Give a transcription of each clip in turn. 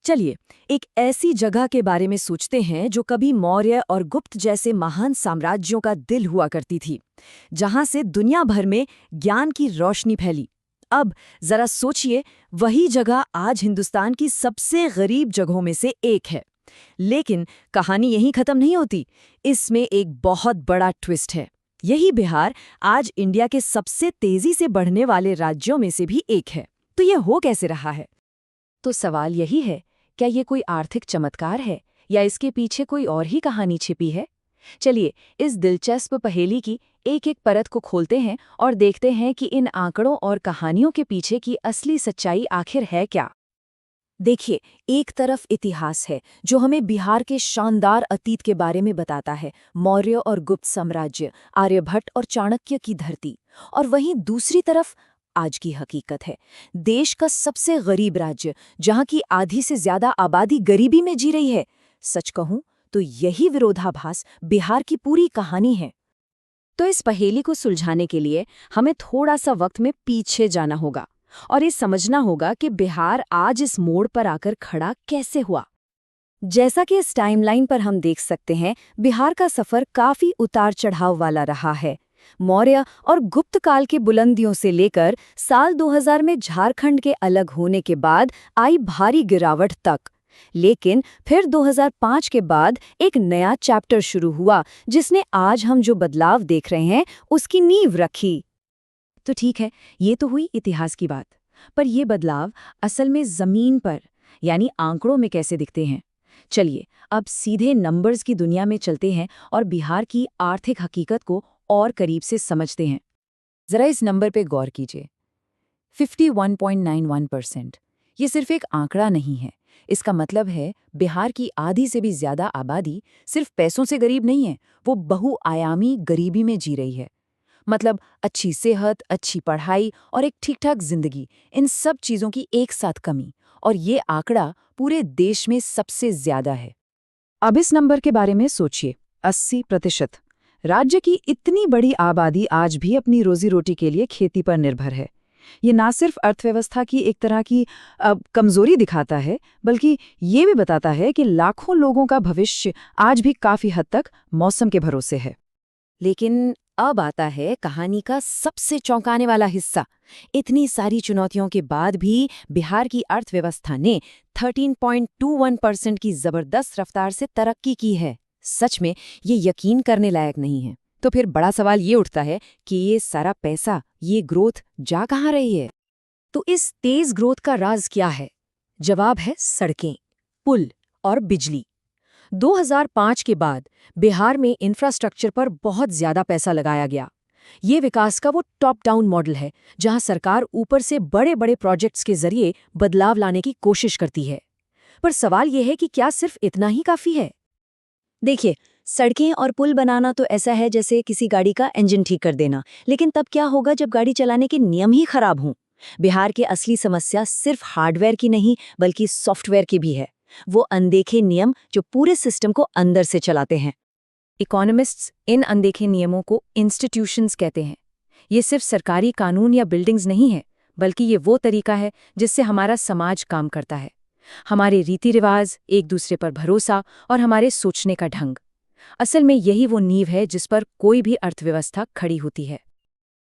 चलिए, एक ऐसी जगह के बारे में सोचते हैं जो कभी मौर्य और गुप्त जैसे महान साम्राज्यों का दिल हुआ करती थी, जहां से दुनिया भर में ज्ञान की रोशनी फैली। अब जरा सोचिए, वही जगह आज हिंदुस्तान की सबसे गरीब जगहों में से एक है। लेकिन कहानी यहीं खत्म नहीं होती, इसमें एक बहुत बड़ा ट्विस्ट है। यही बिहार आज इंडिया के सबसे तेजी से बढ़ने वाले राज्यों में से भी एक है। तो ये हो कैसे रहा है? तो सवाल यही है, क्या ये कोई आर्थिक चमत्कार है या इसके पीछे कोई और ही कहानी छिपी है? चलिए, इस दिलचस्प पहेली की एक एक परत को खोलते हैं और देखते हैं कि इन आंकड़ों और कहानियों के पीछे की असली सच्चाई आखिर है क्या। देखिए, एक तरफ इतिहास है जो हमें बिहार के शानदार अतीत के बारे में बताता है, मौर्य और गुप्त साम्राज्य, आर्यभट्ट और चाणक्य की धरती। और वहीं दूसरी तरफ आज की हकीकत है, देश का सबसे गरीब राज्य, जहां की आधी से ज्यादा आबादी गरीबी में जी रही है। सच कहूं तो यही विरोधाभास बिहार की पूरी कहानी है। तो इस पहेली को सुलझाने के लिए हमें थोड़ा सा वक्त में पीछे जाना होगा और ये समझना होगा कि बिहार आज इस मोड़ पर आकर खड़ा कैसे हुआ। जैसा कि इस टाइमलाइन पर हम देख सकते हैं, बिहार का सफर काफी उतार चढ़ाव वाला रहा है। मौर्य और गुप्त काल की बुलंदियों से लेकर साल 2000 में झारखंड के अलग होने के बाद आई भारी गिरावट तक। लेकिन फिर 2005 के बाद एक नया चैप्टर शुरू हुआ, जिसने आज हम जो बदलाव देख रहे हैं उसकी नींव रखी। तो ठीक है, ये तो हुई इतिहास की बात, पर ये बदलाव असल में जमीन पर यानी आंकड़ों में कैसे दिखते हैं? चलिए, अब सीधे नंबर्स की दुनिया में चलते हैं और बिहार की आर्थिक हकीकत को और करीब से समझते हैं। जरा इस नंबर पे गौर कीजिए, 51.91%। ये सिर्फ एक आंकड़ा नहीं है, इसका मतलब है बिहार की आधी से भी ज्यादा आबादी सिर्फ पैसों से गरीब नहीं है, वो बहुआयामी गरीबी में जी रही है। मतलब अच्छी सेहत, अच्छी पढ़ाई और एक ठीक-ठाक जिंदगी, इन सब चीजों की एक साथ कमी। और ये आंकड़ा पूरे देश में सबसे ज्यादा है। अब इस नंबर के बारे में सोचिए, 80%। राज्य की इतनी बड़ी आबादी आज भी अपनी रोजी रोटी के लिए खेती पर निर्भर है। ये ना सिर्फ अर्थव्यवस्था की एक तरह की कमजोरी दिखाता है, बल्कि ये भी बताता है कि लाखों लोगों का भविष्य आज भी काफी हद तक मौसम के भरोसे है। लेकिन अब आता है कहानी का सबसे चौंकाने वाला हिस्सा। इतनी सारी चुनौतियों के बाद भी बिहार की अर्थव्यवस्था ने 13.21% की जबरदस्त रफ्तार से तरक्की की है। सच में ये यकीन करने लायक नहीं है। तो फिर बड़ा सवाल ये उठता है कि ये सारा पैसा, ये ग्रोथ जा कहाँ रही है? तो इस तेज ग्रोथ का राज क्या है? जवाब है सड़कें, पुल और बिजली। 2005 के बाद बिहार में इंफ्रास्ट्रक्चर पर बहुत ज्यादा पैसा लगाया गया। ये विकास का वो टॉप डाउन मॉडल है, जहां सरकार ऊपर से बड़े बड़े प्रोजेक्ट्स के जरिए बदलाव लाने की कोशिश करती है। पर सवाल ये है कि क्या सिर्फ इतना ही काफी है? देखिए, सड़कें और पुल बनाना तो ऐसा है जैसे किसी गाड़ी का इंजन ठीक कर देना, लेकिन तब क्या होगा जब गाड़ी चलाने के नियम ही खराब हों? बिहार की असली समस्या सिर्फ हार्डवेयर की नहीं, बल्कि सॉफ्टवेयर की भी है। वो अनदेखे नियम जो पूरे सिस्टम को अंदर से चलाते हैं। इकोनॉमिस्ट्स इन अनदेखे नियमों को इंस्टीट्यूशंस कहते हैं। ये सिर्फ सरकारी कानून या बिल्डिंग्स नहीं है, बल्कि ये वो तरीका है जिससे हमारा समाज काम करता है। हमारे रीति रिवाज, एक दूसरे पर भरोसा और हमारे सोचने का ढंग। असल में यही वो नींव है जिस पर कोई भी अर्थव्यवस्था खड़ी होती है।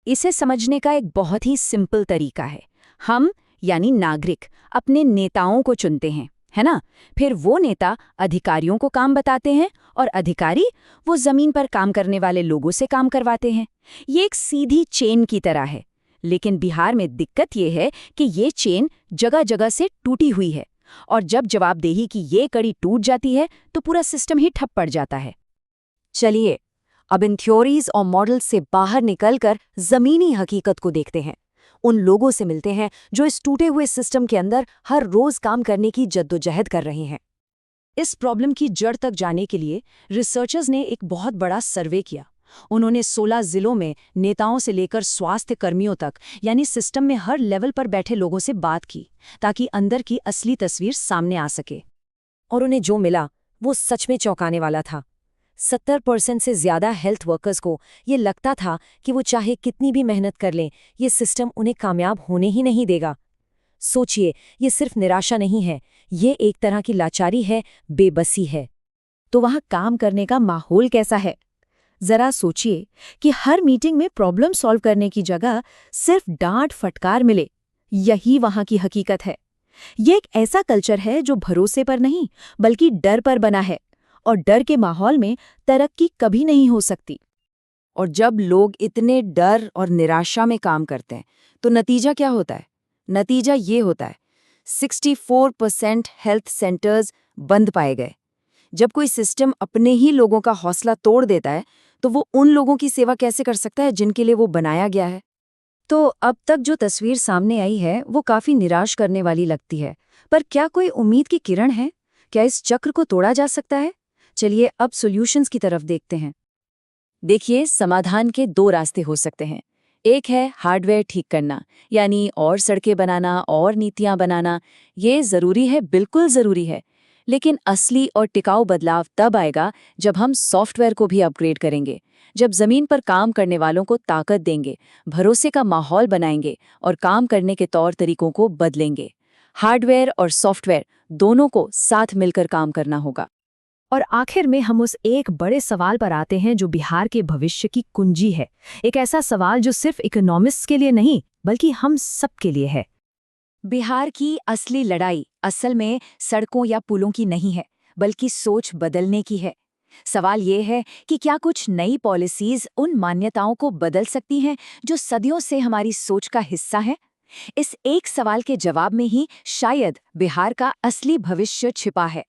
इसे समझने का एक बहुत ही सिंपल तरीका है। हम यानी नागरिक अपने नेताओं को चुनते हैं, है ना? फिर वो नेता अधिकारियों को काम बताते हैं और अधिकारी वो जमीन पर काम करने वाले लोगों से काम करवाते हैं। ये एक सीधी चेन की तरह है। लेकिन बिहार में दिक्कत ये है कि ये चेन जगह जगह से टूटी हुई है, और जब जवाबदेही की ये कड़ी टूट जाती है तो पूरा सिस्टम ही ठप पड़ जाता है। चलिए, अब इन थ्योरीज और मॉडल्स से बाहर निकलकर जमीनी हकीकत को देखते हैं। उन लोगों से मिलते हैं जो इस टूटे हुए सिस्टम के अंदर हर रोज काम करने की जद्दोजहद कर रहे हैं। इस प्रॉब्लम की जड़ तक जाने के लिए रिसर्चर्स ने एक बहुत बड़ा सर्वे किया। उन्होंने 16 जिलों में नेताओं से लेकर स्वास्थ्य कर्मियों तक यानी सिस्टम में हर लेवल पर बैठे लोगों से बात की, ताकि अंदर की असली तस्वीर सामने आ सके। और उन्हें जो मिला वो सच में चौंकाने वाला था। 70% से ज्यादा हेल्थ वर्कर्स को ये लगता था कि वो चाहे कितनी भी मेहनत कर लें, ये सिस्टम उन्हें कामयाब होने ही नहीं देगा। सोचिए, ये सिर्फ निराशा नहीं है, ये एक तरह की लाचारी है, बेबसी है। तो वहाँ काम करने का माहौल कैसा है? जरा सोचिए कि हर मीटिंग में प्रॉब्लम सॉल्व करने की जगह सिर्फ डांट फटकार मिले। यही वहाँ की हकीकत है। ये एक ऐसा कल्चर है जो भरोसे पर नहीं बल्कि डर पर बना है, और डर के माहौल में तरक्की कभी नहीं हो सकती। और जब लोग इतने डर और निराशा में काम करते हैं तो नतीजा क्या होता है? नतीजा ये होता है 64% हेल्थ सेंटर्स बंद पाए गए। जब कोई सिस्टम अपने ही लोगों का हौसला तोड़ देता है तो वो उन लोगों की सेवा कैसे कर सकता है जिनके लिए वो बनाया गया है? तो अब तक जो तस्वीर सामने आई है वो काफी निराश करने वाली लगती है, पर क्या कोई उम्मीद की किरण है? क्या इस चक्र को तोड़ा जा सकता है? चलिए अब सॉल्यूशंस की तरफ देखते हैं। देखिए, समाधान के दो रास्ते हो सकते हैं। एक है हार्डवेयर ठीक करना, यानी और सड़कें बनाना और नीतियां बनाना। ये ज़रूरी है, बिल्कुल ज़रूरी है। लेकिन असली और टिकाऊ बदलाव तब आएगा जब हम सॉफ्टवेयर को भी अपग्रेड करेंगे, जब ज़मीन पर काम करने वालों को ताकत देंगे, भरोसे का माहौल बनाएंगे और काम करने के तौर तरीकों को बदलेंगे। हार्डवेयर और सॉफ्टवेयर दोनों को साथ मिलकर काम करना होगा। और आखिर में हम उस एक बड़े सवाल पर आते हैं जो बिहार के भविष्य की कुंजी है। एक ऐसा सवाल जो सिर्फ इकोनॉमिस्ट्स के लिए नहीं बल्कि हम सब के लिए है। बिहार की असली लड़ाई असल में सड़कों या पुलों की नहीं है, बल्कि सोच बदलने की है। सवाल ये है कि क्या कुछ नई पॉलिसीज उन मान्यताओं को बदल सकती हैं जो सदियों से हमारी सोच का हिस्सा है? इस एक सवाल के जवाब में ही शायद बिहार का असली भविष्य छिपा है।